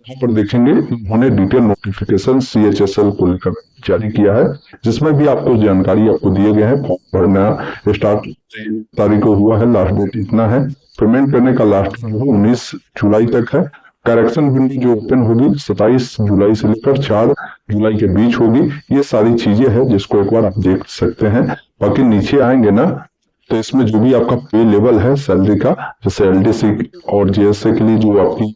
यहाँ पर देखेंगे उन्होंने डिटेल नोटिफिकेशन CHSL को लेकर जारी किया है, जिसमें भी आपको जानकारी आपको दिए गए हैं। फॉर्म भरना स्टार्ट 3 तारीख को हुआ है, लास्ट डेट इतना है। पेमेंट करने का लास्ट 19 जुलाई तक है। करेक्शन विंडो जो ओपन होगी 27 जुलाई से लेकर 4 जुलाई के बीच होगी। ये सारी चीजें हैं जिसको एक बार आप देख सकते हैं। बाकी नीचे आएंगे ना, तो इसमें जो भी आपका पे लेवल है सैलरी का, जैसे LDC और JSA के लिए जो आपकी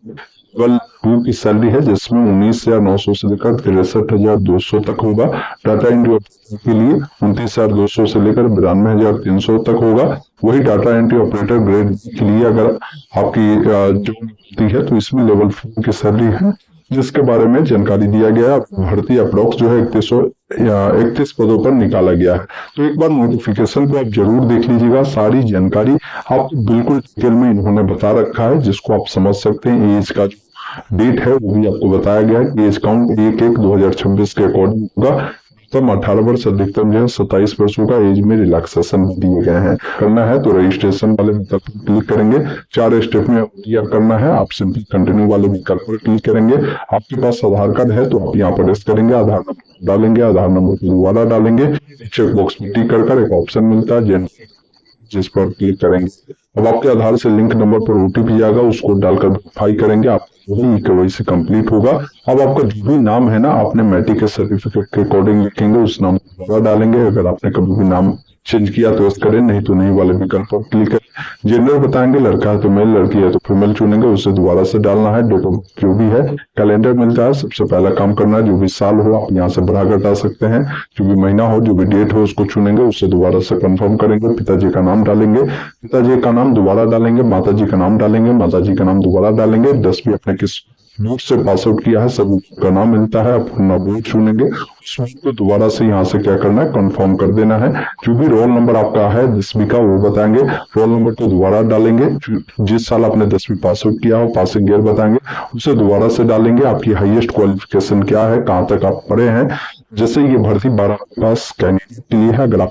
लेवल 2 की सैलरी है, जिसमें 19,900 से लेकर 63,200 तक होगा। डाटा एंट्री ऑपरेटर के लिए 29,200 से लेकर 92,300 तक होगा। वही डाटा एंट्री ऑपरेटर ग्रेड के लिए अगर आपकी जो होती है, तो इसमें लेवल 4 की सैलरी है, जिसके बारे में जानकारी दिया गया है। भर्ती अप्रोक्स जो है 31 पदों पर निकाला गया है। तो एक बार नोटिफिकेशन को आप जरूर देख लीजिएगा। सारी जानकारी आपको बिल्कुल डिटेल में इन्होंने बता रखा है, जिसको आप समझ सकते हैं। एज का जो डेट है वो भी आपको बताया गया है। एज काउंट 1/1/2026 के अकॉर्डिंग होगा। अधिकतम 18 वर्ष, अधिकतम जो है 27 वर्षों का एज में रिलैक्सेशन दिए गए हैं। करना है तो रजिस्ट्रेशन वाले विकल्प पर क्लिक करेंगे। 4 स्टेप में क्लियर करना है। आप सिंपली कंटिन्यू वाले विकल्प पर क्लिक करेंगे। आपके पास आधार कार्ड है तो आप यहाँ पर रेस्ट करेंगे, आधार नंबर डालेंगे, आधार नंबर को दोबारा डालेंगे। चेक बॉक्स में टिक कर एक ऑप्शन मिलता है जिस पर क्लिक करेंगे। अब आपके आधार से लिंक नंबर पर OTP जाएगा, उसको डालकर वेरीफाई करेंगे। आप वही KYC कंप्लीट होगा। अब आपका जो भी नाम है ना, आपने मैट्रिक के सर्टिफिकेट के अकॉर्डिंग लिखेंगे, उस नाम को डालेंगे। अगर आपने कभी भी नाम चेंज किया तो यस करें, नहीं तो नहीं वाले विकल्प पर क्लिक करें। जेंडर बताएंगे, लड़का है तो मेल, लड़की है तो फीमेल चुनेंगे, उसे दोबारा से डालना है। डेट ऑफ जो भी है, कैलेंडर मिलता है। सबसे पहला काम करना है, जो भी साल हो आप यहाँ से बढ़ा घटा सकते हैं। जो भी महीना हो, जो भी डेट हो, उसको चुनेंगे, उससे दोबारा से कंफर्म करेंगे। पिताजी का नाम डालेंगे, पिताजी का नाम दोबारा डालेंगे। माताजी का नाम डालेंगे, माताजी का नाम दोबारा डालेंगे। 10वीं अपने किस बोर्ड से पास आउट किया है, सब का नाम मिलता है। अपना बोर्ड चुनेंगे, उसको दोबारा से यहाँ से क्या करना है, कंफर्म कर देना है। जो भी रोल नंबर आपका है 10वीं का वो बताएंगे, रोल नंबर को दोबारा डालेंगे। जिस साल आपने 10वीं पास आउट किया हो, पासिंग ईयर बताएंगे, उसे दोबारा से डालेंगे। आपकी हाईएस्ट क्वालिफिकेशन क्या है, कहाँ तक आप पढ़े हैं। जैसे ये भर्ती 12 पास कैंडिडेट के लिए है। अगर आप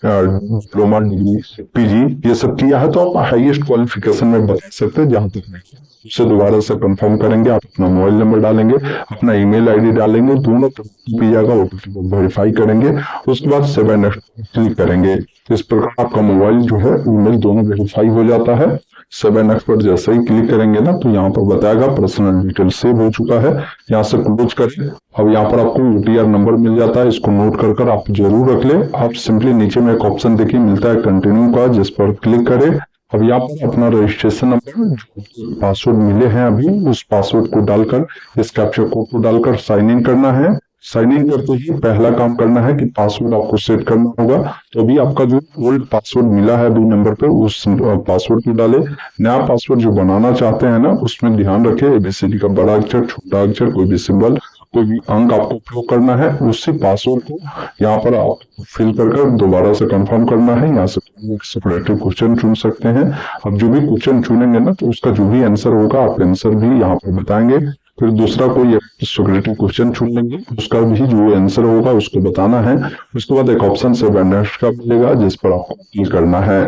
डिप्लोमा, डिग्री, PG ये सब किया है तो आप हाईएस्ट क्वालिफिकेशन में बता सकते हैं जहां तक नहीं। उसे दोबारा से कंफर्म करेंगे। आप अपना मोबाइल नंबर डालेंगे, अपना ईमेल आईडी डालेंगे, दोनों OTP जाएगा, OTP को वेरीफाई करेंगे। उसके बाद सेव एंड नेक्स्ट क्लिक करेंगे। इस प्रकार आपका मोबाइल जो है, ईमेल दोनों वेरीफाई हो जाता है। 7 नेक्स्ट पर जैसे ही क्लिक करेंगे ना, तो यहाँ पर बताएगा पर्सनल डिटेल सेव हो चुका है। यहाँ से क्लोज करें। अब यहाँ पर आपको OTR नंबर मिल जाता है, इसको नोट कर आप जरूर रख ले। आप सिंपली नीचे में एक ऑप्शन देखिए मिलता है कंटिन्यू का, जिस पर क्लिक करें। अब यहाँ पर अपना रजिस्ट्रेशन नंबर, जो पासवर्ड मिले हैं अभी, उस पासवर्ड को डालकर, इस कैप्चा कोड को डालकर साइन इन करना है। साइन इन करते ही पहला काम करना है कि पासवर्ड आपको सेट करना होगा। तो अभी आपका जो ओल्ड पासवर्ड मिला है अभी नंबर पे, उस पासवर्ड को डाले। नया पासवर्ड जो बनाना चाहते हैं ना, उसमें ध्यान रखें ABCD का बड़ा अक्षर, छोटा अक्षर, कोई भी सिंबल, कोई भी अंक आपको उपयोग करना है। उसी पासवर्ड को यहाँ पर आप फिल कर दोबारा से कंफर्म करना है। यहाँ से सेपरेटिव क्वेश्चन चुन सकते हैं। अब जो भी क्वेश्चन चुनेंगे ना, तो उसका जो भी आंसर होगा आप आंसर भी यहाँ पर बताएंगे। फिर दूसरा कोई सेपरेटिव क्वेश्चन चुन लेंगे, उसका भी जो आंसर होगा उसको बताना है। उसके बाद एक ऑप्शन सेव एंड नेक्स्ट का मिलेगा, जिस पर आपको क्लिक करना है।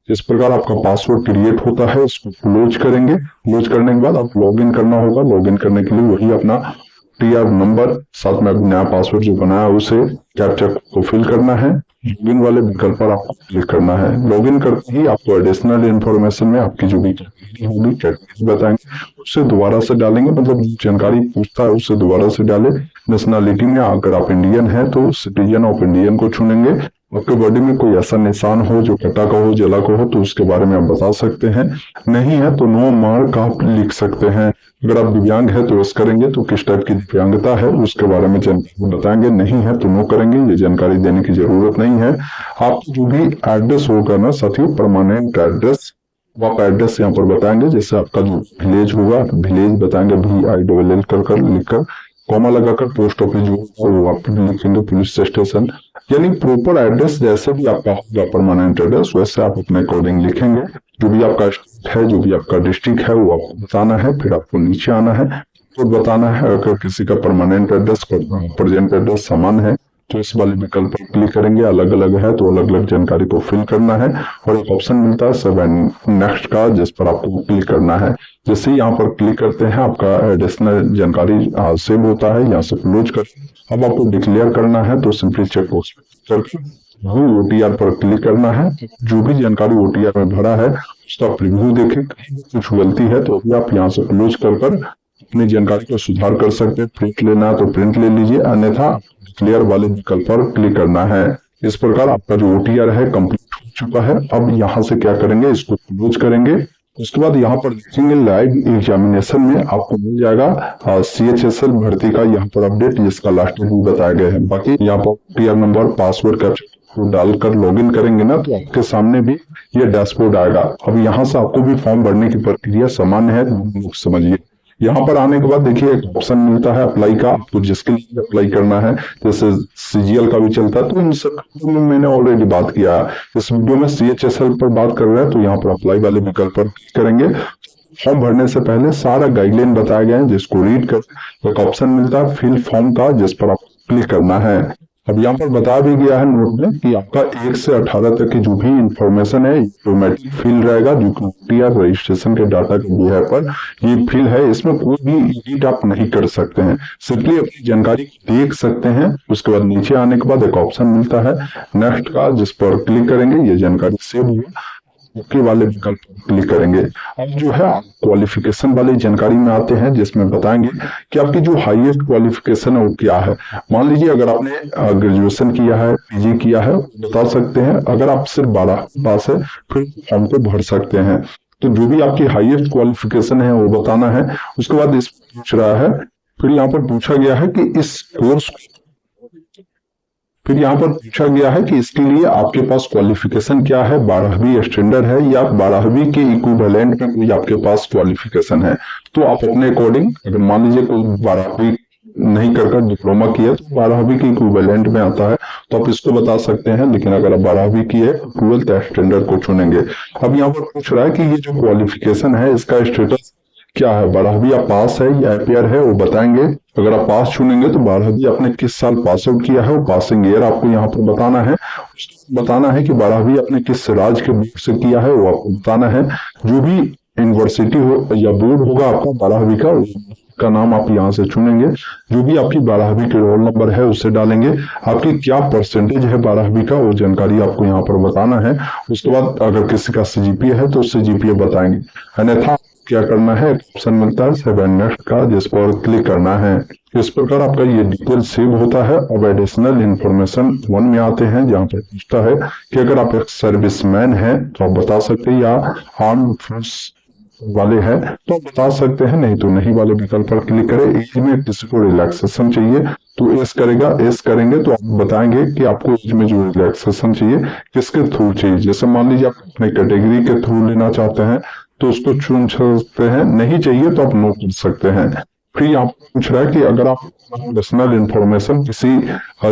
इस प्रकार आपका पासवर्ड क्रिएट होता है। इसको क्लोज करेंगे। क्लोज करने के बाद आप लॉगिन करना होगा। लॉगिन करने के लिए वही अपना TR नंबर, साथ में नया पासवर्ड जो बनाया उसे कैप्चा को फिल करना है। लॉगिन वाले विकल्प पर आपको क्लिक करना है। लॉगिन करते ही आपको एडिशनल इन्फॉर्मेशन में आपकी जो भी कैटेगरी होगी, कैटेगरी बताएंगे, उससे दोबारा से डालेंगे। मतलब जानकारी पूछता है उससे दोबारा से डाले। नेशनलिटी में अगर आप इंडियन है तो सिटीजन ऑफ इंडियन को चुनेंगे। आपके बॉडी में कोई ऐसा निशान हो जो कटा का हो, जला का हो, तो उसके बारे में आप बता सकते हैं। नहीं है तो नो मार्क आप लिख सकते हैं। अगर आप दिव्यांग है तो यस करेंगे, तो किस टाइप की दिव्यांगता है उसके बारे में जानकारी बताएंगे। नहीं है तो नो करेंगे, ये जानकारी देने की जरूरत नहीं है। आप जो भी एड्रेस होगा ना साथियों, परमानेंट एड्रेस, वो आप एड्रेस यहाँ पर बताएंगे। जैसे आपका जो विलेज होगा, विलेज बताएंगे VILL कर लिखकर, कॉमा लगाकर। पोस्ट ऑफिस जो वो आप लिखेंगे पुलिस स्टेशन, यानी प्रॉपर एड्रेस जैसे भी आपका होगा परमानेंट एड्रेस, वैसे आप अपने अकॉर्डिंग लिखेंगे। जो भी आपका स्टेट है, जो भी आपका डिस्ट्रिक्ट है, वो आपको बताना है। फिर आपको नीचे आना है तो बताना है। अगर किसी का परमानेंट एड्रेस प्रेजेंट एड्रेस समान है तो इस वाले विकल्प पर क्लिक करेंगे, अलग अलग है तो अलग अलग जानकारी को फिल करना है। और एक ऑप्शन मिलता है सेव एंड नेक्स्ट का, जिस पर आपको क्लिक करना है। जैसे ही यहाँ पर क्लिक करते हैं आपका एडिशनल जानकारी सेव होता है, यहाँ से क्लोज कर। अब आपको डिक्लेयर करना है तो सिंपली चेक बॉक्स करके ओटीआर पर क्लिक करना है। जो भी जानकारी ओटीआर में भरा है उसका प्रीव्यू देखें, कहीं भी कुछ गलती है तो भी आप यहाँ से क्लोज कर अपनी जानकारी को सुधार कर सकते हैं। प्रिंट लेना है तो प्रिंट ले लीजिए, अन्यथा डिक्लेयर वाले विकल्प पर क्लिक करना है। इस प्रकार आपका जो ओटीआर है कंप्लीट हो चुका है। अब यहाँ से क्या करेंगे, इसको क्लोज करेंगे। उसके बाद यहाँ पर देखेंगे लाइव एग्जामिनेशन में आपको मिल जाएगा सीएचएसएल भर्ती का यहाँ पर अपडेट, जिसका लास्ट डेट भी बताया गया है। बाकी यहाँ पर ओटीआर नंबर, पासवर्ड कैप्चा को डालकर लॉगिन करेंगे ना तो आपके सामने भी ये डैशबोर्ड आएगा। अब यहाँ से आपको भी फॉर्म भरने की प्रक्रिया सामान्य है, समझिए। यहाँ पर आने के बाद देखिए एक ऑप्शन मिलता है अप्लाई का, आपको जिसके लिए अप्लाई करना है। जैसे सीजीएल का भी चलता है, तो इन सब में मैंने ऑलरेडी बात किया है। इस वीडियो में सीएचएसएल पर बात कर रहे हैं, तो यहाँ पर अप्लाई वाले विकल्प पर क्लिक करेंगे। फॉर्म भरने से पहले सारा गाइडलाइन बताया गया है, जिसको रीड कर एक ऑप्शन मिलता है फिल फॉर्म का, जिस पर आपको क्लिक करना है। अब यहाँ पर बता भी गया है नोट में कि आपका 1 से 18 तक की जो भी इंफॉर्मेशन है ऑटोमेटिक फिल रहेगा, जो कि ओटीआर रजिस्ट्रेशन के डाटा के बिहार पर ये फिल है। इसमें कोई भी एडिट आप नहीं कर सकते हैं, सिंपली अपनी जानकारी देख सकते हैं। उसके बाद नीचे आने के बाद एक ऑप्शन मिलता है नेक्स्ट का, जिस पर क्लिक करेंगे। ये जानकारी सेव हुई, ओके वाले विकल्प पर क्लिक करेंगे। अब जो है क्वालिफिकेशन वाली जानकारी में आते हैं, जिसमें बताएंगे कि आपकी जो हाईएस्ट क्वालिफिकेशन है वो क्या है। मान लीजिए अगर आपने ग्रेजुएशन किया है, पीजी किया है, बता सकते हैं। अगर आप सिर्फ 12 पास है फिर फॉर्म को भर सकते हैं। तो जो भी आपकी हाईएस्ट क्वालिफिकेशन है वो बताना है। उसके बाद इस पूछ रहा है, फिर यहाँ पर पूछा गया है कि इस कोर्स फिर यहाँ पर पूछा गया है कि इसके लिए आपके पास क्वालिफिकेशन क्या है, 12वीं स्टैंडर्ड है या 12वीं के इक्विवेलेंट में कोई आपके पास क्वालिफिकेशन है। तो आप अपने अकॉर्डिंग, अगर मान लीजिए कोई 12वीं नहीं कर डिप्लोमा किया तो 12वीं के इक्विवेलेंट में आता है, तो आप इसको बता सकते हैं। लेकिन अगर आप 12वीं की है 12th स्टैंडर्ड को चुनेंगे। अब यहाँ पर पूछ रहा है कि ये जो क्वालिफिकेशन है इसका स्टेटस क्या है, 12वीं आप पास है या अपियर है, वो बताएंगे। अगर आप पास चुनेंगे तो 12वीं आपने किस साल पास आउट किया है, वो पासिंग ईयर आपको यहाँ पर बताना है। बताना है कि 12वीं आपने किस राज्य के बोर्ड से किया है, वो आपको बताना है। जो भी यूनिवर्सिटी हो या बोर्ड होगा आपका 12वीं का नाम आप यहाँ से चुनेंगे। जो भी आपकी 12वीं के रोल नंबर है उसे डालेंगे। आपकी क्या परसेंटेज है 12वीं का, वो जानकारी आपको यहाँ पर बताना है। उसके बाद अगर किसी का सीजीपीए है तो सीजीपीए बताएंगे, अन्यथा क्या करना है, ऑप्शन मिलता है सेव एंड नेक्स्ट का, जिस पर क्लिक करना है। इस प्रकार आपका ये डिटेल सेव होता है। अब एडिशनल इंफॉर्मेशन 1 में आते हैं, जहाँ पर पूछता है कि अगर आप एक सर्विसमैन हैं तो आप बता सकते हैं, या आर्म फोर्स वाले हैं तो आप बता सकते हैं, नहीं तो नहीं वाले विकल्प पर क्लिक करें। एज में किसी को रिलैक्सेशन चाहिए तो एस करेगा, एस करेंगे तो आप बताएंगे कि आपको एज में जो रिलैक्सेशन चाहिए किसके थ्रू चाहिए। जैसे मान लीजिए आप अपने कैटेगरी के थ्रू लेना चाहते हैं तो उसको चुन सकते हैं, नहीं चाहिए तो आप नो कर सकते हैं। फिर यहाँ पूछ रहा है कि अगर आप पर्सनल इंफॉर्मेशन किसी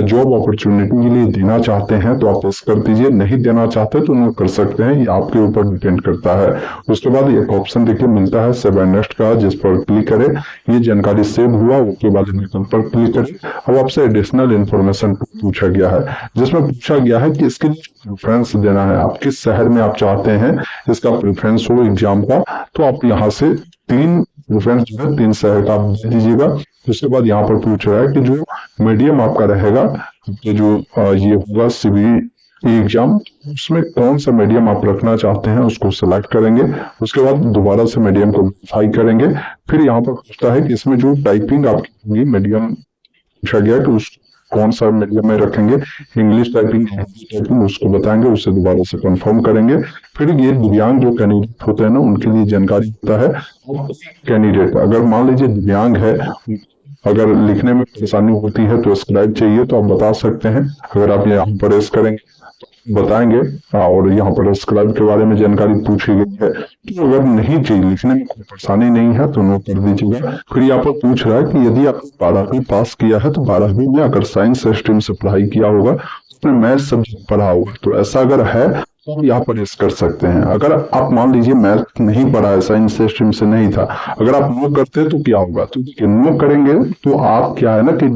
जॉब अपॉर्चुनिटी के लिए देना चाहते हैं तो आप इस कर दीजिए, नहीं देना चाहते तो नो कर सकते हैं, ये आपके ऊपर डिपेंड करता है। उसके बाद एक ऑप्शन देखिए मिलता है सेव एंड नेक्स्ट का, जिस पर क्लिक करें। ये जानकारी सेव हुआ, ओके वाले विकल्प पर क्लिक करें। अब आपसे एडिशनल इंफॉर्मेशन पूछा गया है, जिसमें पूछा गया है कि इसके लिए प्रेफरेंस देना है, आप किस शहर में आप चाहते हैं इसका प्रेफरेंस हो एग्जाम का, तो आप यहाँ से 3 प्रेफरेंस जो है 3 शहर का आप दे दीजिएगा। उसके बाद यहाँ पर पूछ रहा है कि जो मीडियम आपका रहेगा, तो जो ये होगा सीबीई एग्जाम, उसमें कौन सा मीडियम आप रखना चाहते हैं उसको सिलेक्ट करेंगे। उसके बाद दोबारा से मीडियम को वेरीफाई करेंगे। फिर यहाँ पर पूछता है कि इसमें जो टाइपिंग आपकी होगी, मीडियम पूछा गया कि उस कौन सा मीडियम में रखेंगे, इंग्लिश टाइपिंग, हिंदी टाइपिंग, उसको बताएंगे, उससे दोबारा से कंफर्म करेंगे। फिर ये दिव्यांग जो कैंडिडेट होते हैं ना, उनके लिए जानकारी होता है। कैंडिडेट अगर मान लीजिए दिव्यांग है, अगर लिखने में परेशानी होती है तो स्क्राइब चाहिए तो आप बता सकते हैं। अगर आप यहाँ पर प्रेस करेंगे बताएंगे, और यहाँ पर स्क्राइब के बारे में जानकारी पूछी गई है। तो अगर नहीं चाहिए, लिखने में कोई परेशानी नहीं है तो नो कर दीजिएगा। फिर यहाँ पर पूछ रहा है कि यदि आप 12वीं पास किया है तो 12वीं में अगर साइंस स्ट्रीम से पढ़ाई किया होगा, उसमें मैथ सब्जेक्ट पढ़ा होगा, तो ऐसा अगर है तो यहाँ पर इस कर सकते हैं। अगर आप मान लीजिए मैथ नहीं पढ़ा है, साइंस स्ट्रीम से नहीं था, अगर आप नो करते हैं तो क्या होगा, तो देखिए नो करेंगे तो आप क्या है ना कि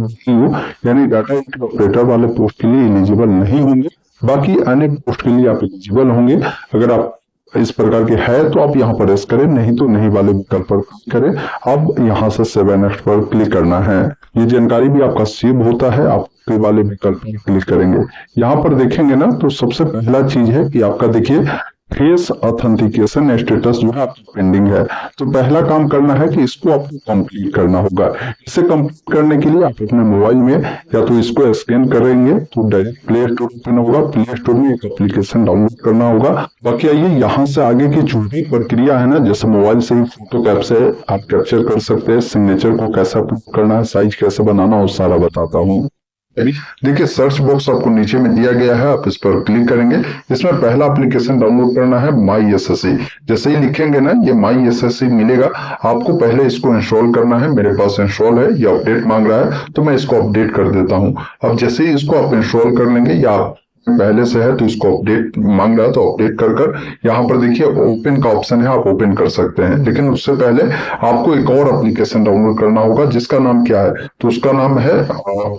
यानी डाटा एंट्री ऑपरेटर वाले पोस्ट के लिए एलिजिबल नहीं होंगे, बाकी अन्य पोस्ट के लिए आप एलिजिबल होंगे। अगर आप इस प्रकार के है तो आप यहाँ पर एस करें, नहीं तो नहीं वाले विकल्प पर क्लिक करें। अब यहाँ से सेव नेक्स्ट पर क्लिक करना है। ये जानकारी भी आपका सेव होता है, आप वाले विकल्प पर क्लिक करेंगे। यहाँ पर देखेंगे ना तो सबसे पहला चीज है कि आपका देखिए फेस ऑथेंटिकेशन स्टेटस जो है आपका पेंडिंग है। तो पहला काम करना है कि इसको आपको कंप्लीट करना होगा। इसे कंप्लीट करने के लिए आप अपने मोबाइल में या तो इसको स्कैन करेंगे तो डायरेक्ट प्ले स्टोर ओपन होगा, प्ले स्टोर में एक एप्लीकेशन डाउनलोड करना होगा। बाकी आइए यहाँ से आगे की जो भी प्रक्रिया है ना, जैसे मोबाइल से ही फोटो कैप्चर आप कैप्चर कर सकते हैं, सिग्नेचर को कैसे अपलोड करना है, साइज कैसे बनाना है, सारा बताता हूँ। देखिए सर्च बॉक्स आपको नीचे में दिया गया है, आप इस पर क्लिक करेंगे। इसमें पहला एप्लीकेशन डाउनलोड करना है माई एसएससी। जैसे ही लिखेंगे ना ये माई एसएससी मिलेगा, आपको पहले इसको इंस्टॉल करना है। मेरे पास इंस्टॉल है, ये अपडेट मांग रहा है तो मैं इसको अपडेट कर देता हूँ। अब जैसे ही इसको आप इंस्टॉल कर लेंगे या पहले से है तो इसको अपडेट मांग रहा है तो अपडेट कर यहाँ पर देखिए ओपन का ऑप्शन है, आप ओपन कर सकते हैं। लेकिन उससे पहले आपको एक और एप्लीकेशन डाउनलोड करना होगा जिसका नाम क्या है, तो उसका नाम है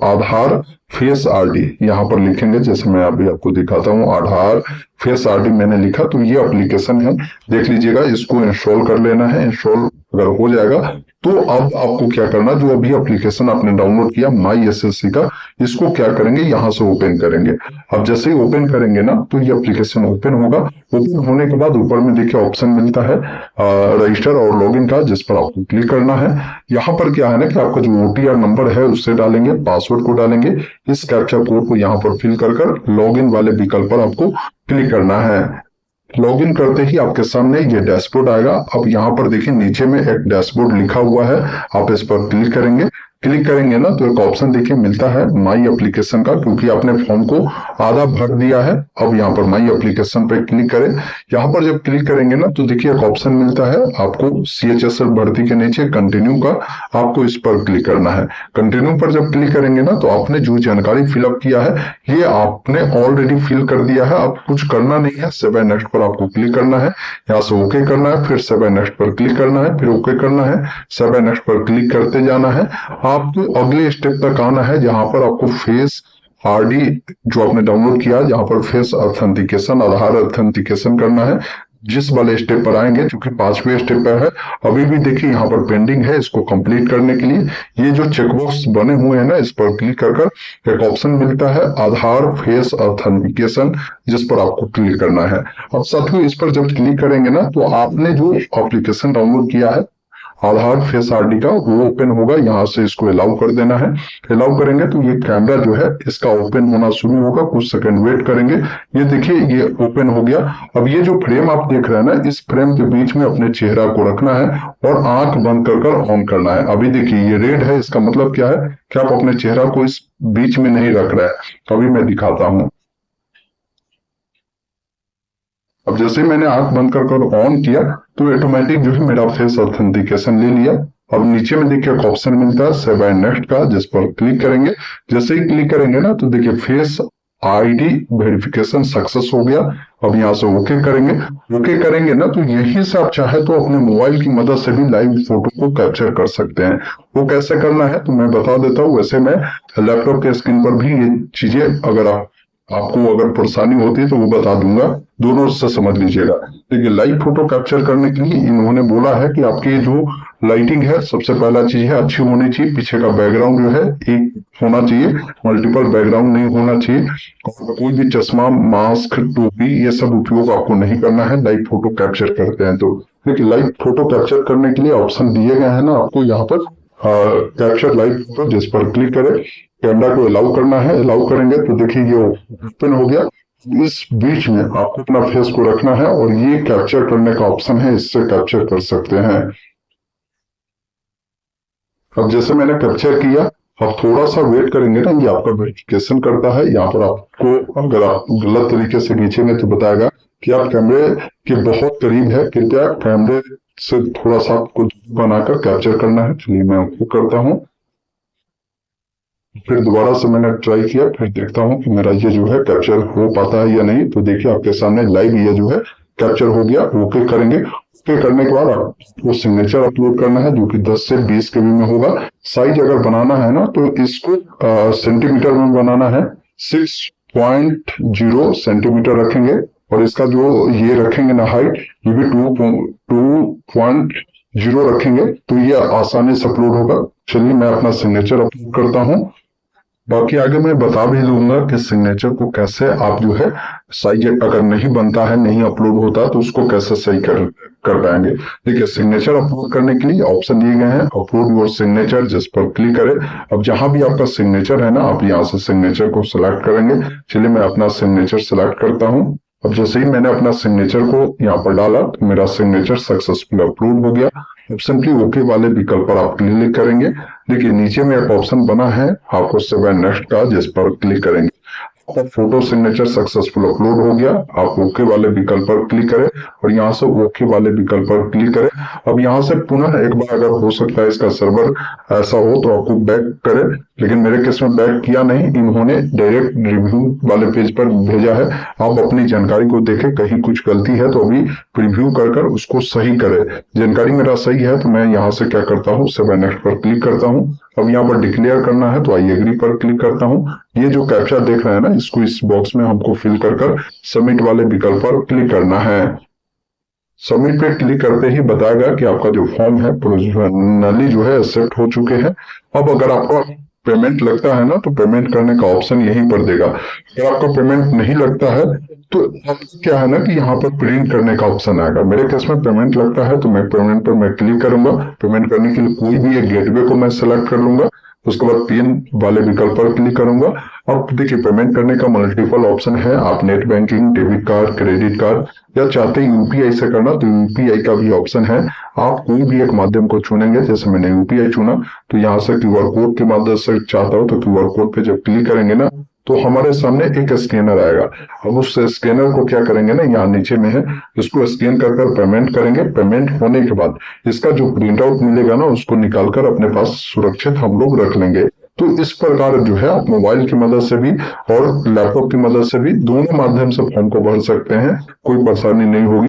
आधार फेस आरडी। यहाँ पर लिखेंगे, जैसे मैं अभी आपको दिखाता हूँ, आधार फेस आरडी मैंने लिखा तो ये एप्लीकेशन है, देख लीजिएगा। इसको इंस्टॉल कर लेना है। इंस्टॉल अगर हो जाएगा तो अब आपको क्या करना, जो अभी एप्लीकेशन आपने डाउनलोड किया माई एसएससी का, इसको क्या करेंगे यहाँ से ओपन करेंगे। अब जैसे ही ओपन करेंगे ना तो ये एप्लीकेशन ओपन होगा। ओपन होने के बाद ऊपर में देखिए ऑप्शन मिलता है रजिस्टर और लॉगिन का, जिस पर आपको क्लिक करना है। यहाँ पर क्या है ना कि आपका जो ओटीआर नंबर है उससे डालेंगे, पासवर्ड को डालेंगे, इस कैप्चा कोड को यहाँ पर फिल कर लॉगिन वाले विकल्प पर आपको क्लिक करना है। लॉगिन करते ही आपके सामने ये डैशबोर्ड आएगा। अब यहाँ पर देखिए नीचे में एक डैशबोर्ड लिखा हुआ है, आप इस पर क्लिक करेंगे। क्लिक करेंगे ना तो एक ऑप्शन देखिए मिलता है माई एप्लीकेशन का, क्योंकि आपने फॉर्म को आधा भर दिया है। अब यहाँ पर माई एप्लीकेशन पे क्लिक करें। यहाँ पर जब क्लिक करेंगे ना तो देखिए एक ऑप्शन मिलता है आपको सीएचएसएल भर्ती के नीचे कंटिन्यू का, आपको इस पर क्लिक करना है। कंटिन्यू पर जब क्लिक करेंगे ना तो आपने जो जानकारी फिलअप किया है ये आपने ऑलरेडी फिल कर दिया है, अब कुछ करना नहीं है। सेव एंड नेक्स्ट पर आपको क्लिक करना है, यहाँ से ओके करना है, फिर सेव एंड नेक्स्ट पर क्लिक करना है, फिर ओके करना है, सेव एंड नेक्स्ट पर क्लिक करते जाना है। आपको अगले स्टेप तक आना है जहां पर आपको फेस आरडी जो आपने डाउनलोड किया, जहां पर फेस ऑथेंटिकेशन आधार ऑथेंटिकेशन करना है। जिस वाले स्टेप पर आएंगे, क्योंकि 5वें स्टेप पर है, अभी भी देखिए यहाँ पर पेंडिंग है। इसको कंप्लीट करने के लिए ये जो चेकबॉक्स बने हुए हैं ना, इस पर क्लिक कर एक ऑप्शन मिलता है आधार फेस ऑथेंटिकेशन, जिस पर आपको क्लिक करना है। अब साथियों इस पर जब क्लिक करेंगे ना तो आपने जो एप्लीकेशन डाउनलोड किया है आधार फेस आरडी का, वो ओपन होगा। यहाँ से इसको अलाउ कर देना है। अलाउ करेंगे तो ये कैमरा जो है इसका ओपन होना शुरू होगा। कुछ सेकंड वेट करेंगे। ये देखिए ये ओपन हो गया। अब ये जो फ्रेम आप देख रहे हैं ना, इस फ्रेम के बीच में अपने चेहरा को रखना है और आंख बंद कर ऑन करना है। अभी देखिए ये रेड है, इसका मतलब क्या है कि आप अपने चेहरा को इस बीच में नहीं रख रहे हैं। अभी मैं दिखाता हूँ। अब जैसे मैंने आंख बंद कर ऑन किया तो ऑटोमेटिक जो है मेरा फेस ऑथेंटिकेशन ले लिया। अब नीचे में देखिए एक ऑप्शन मिलता है सेव एंड नेक्स्ट का, जिस पर क्लिक करेंगे। जैसे ही क्लिक करेंगे ना तो देखिए फेस आईडी वेरिफिकेशन सक्सेस हो गया। अब यहाँ से ओके करेंगे। ओके करेंगे ना तो यहीं से आप चाहे तो अपने मोबाइल की मदद से भी लाइव फोटो को कैप्चर कर सकते हैं। वो कैसे करना है तो मैं बता देता हूँ। वैसे मैं लैपटॉप के स्क्रीन पर भी ये चीजें अगर आपको अगर परेशानी होती है तो वो बता दूंगा, दोनों से समझ लीजिएगा। देखिए लाइव फोटो कैप्चर करने के लिए इन्होंने बोला है कि आपकी जो लाइटिंग है, सबसे पहला चीज है अच्छी होनी चाहिए। पीछे का बैकग्राउंड जो है एक होना चाहिए, मल्टीपल बैकग्राउंड नहीं होना चाहिए। और कोई भी चश्मा, मास्क, टोपी ये सब उपयोग आपको नहीं करना है लाइव फोटो कैप्चर करते हैं तो। देखिए लाइव फोटो कैप्चर करने के लिए ऑप्शन दिए गए हैं ना आपको यहाँ पर, कैप्चर लाइव फोटो, जिस पर क्लिक करें। कैमरा को अलाउ करना है। अलाउ करेंगे तो देखिए ये ओपन हो गया। इस बीच में आपको अपना फेस को रखना है और ये कैप्चर करने का ऑप्शन है, इससे कैप्चर कर सकते हैं। अब जैसे मैंने कैप्चर किया, अब थोड़ा सा वेट करेंगे ना, ये आपका वेरिफिकेशन करता है। यहाँ पर आपको अगर आप गलत तरीके से खींचेंगे तो बताएगा कि आप कैमरे के बहुत करीब है, कृपया कैमरे से थोड़ा सा आपको बनाकर कैप्चर करना है। चलिए मैं आपको करता हूँ। फिर दोबारा से मैंने ट्राई किया, फिर देखता हूँ कि मेरा ये जो है कैप्चर हो पाता है या नहीं। तो देखिए आपके सामने लाइव ये जो है कैप्चर हो गया। ओके करेंगे। ओके करने के बाद आपको सिग्नेचर अपलोड करना है जो कि 10 से 20 केबी में होगा। साइज अगर बनाना है ना तो इसको सेंटीमीटर में बनाना है। 6.0 सेंटीमीटर रखेंगे और इसका जो ये रखेंगे ना हाइट, ये भी 2.0 रखेंगे तो ये आसानी से अपलोड होगा। चलिए मैं अपना सिग्नेचर अपलोड करता हूँ। बाकी आगे मैं बता भी दूंगा कि सिग्नेचर को कैसे आप जो है साइज अगर नहीं बनता है, नहीं अपलोड होता तो उसको कैसे सही कर पाएंगे। देखिए सिग्नेचर अपलोड करने के लिए ऑप्शन दिए गए हैं, अपलोड योर सिग्नेचर, जिस पर क्लिक करें। अब जहां भी आपका सिग्नेचर है ना, आप यहाँ से सिग्नेचर को सिलेक्ट करेंगे। चलिए मैं अपना सिग्नेचर सिलेक्ट करता हूँ। अब जैसे ही मैंने अपना सिग्नेचर को यहाँ पर डाला तो मेरा सिग्नेचर सक्सेसफुल अपलोड हो गया। अब सिंपली ओके वाले विकल्प पर आप क्लिक करेंगे। देखिए नीचे में एक ऑप्शन बना है आपको सेव एंड नेक्स्ट का, जिस पर क्लिक करेंगे। आपका फोटो सिग्नेचर सक्सेसफुल अपलोड हो गया। आप ओके वाले विकल्प पर क्लिक करें और यहाँ से ओके वाले विकल्प पर क्लिक करें। अब यहाँ से पुनः एक बार अगर हो सकता है इसका सर्वर ऐसा हो तो आपको बैक करें, लेकिन मेरे केस में बैक किया नहीं, इन्होंने डायरेक्ट रिव्यू वाले पेज पर भेजा है। आप अपनी जानकारी को देखें, कहीं कुछ गलती है तो अभी प्रीव्यू कर उसको सही करें। जानकारी मेरा सही है तो मैं यहाँ से क्या करता हूँ, सेव एंड नेक्स्ट पर क्लिक करता हूँ। अब यहाँ पर डिक्लेयर करना है तो आई एग्री पर क्लिक करता हूँ। ये जो कैप्चा देख रहे हैं ना, इसको इस बॉक्स में हमको फिल कर सबमिट वाले विकल्प पर क्लिक करना है। सबमिट पे क्लिक करते ही बताएगा कि आपका जो फॉर्म है प्रोविजनली जो है एक्सेप्ट हो चुके हैं। अब अगर आपका पेमेंट लगता है ना तो पेमेंट करने का ऑप्शन यहीं पर देगा। अगर आपका पेमेंट नहीं लगता है तो अब क्या है ना कि यहाँ पर प्रिंट करने का ऑप्शन आएगा। मेरे केस में पेमेंट लगता है तो मैं पेमेंट पर मैं क्लिक करूंगा। पेमेंट करने के लिए कोई भी एक गेटवे को मैं सेलेक्ट कर लूंगा। उसके बाद पिन वाले विकल्प पर क्लिक करूंगा। अब देखिए पेमेंट करने का मल्टीपल ऑप्शन है। आप net banking, debit card, credit card या चाहते हैं यूपीआई से करना तो यूपीआई का भी ऑप्शन है। आप कोई भी एक माध्यम को चुनेंगे। जैसे मैंने यूपीआई चुना तो यहाँ से क्यूआर कोड के माध्यम से चाहता हूँ तो क्यूआर कोड पे जब क्लिक करेंगे ना तो हमारे सामने एक स्कैनर आएगा। अब उस स्कैनर को क्या करेंगे ना, यहाँ नीचे में है, इसको स्कैन कर पेमेंट करेंगे। पेमेंट होने के बाद इसका जो प्रिंट आउट मिलेगा ना उसको निकालकर अपने पास सुरक्षित हम लोग रख लेंगे। तो इस प्रकार जो है आप मोबाइल की मदद से भी और लैपटॉप की मदद से भी दोनों माध्यम से फॉर्म को भर सकते हैं, कोई परेशानी नहीं होगी।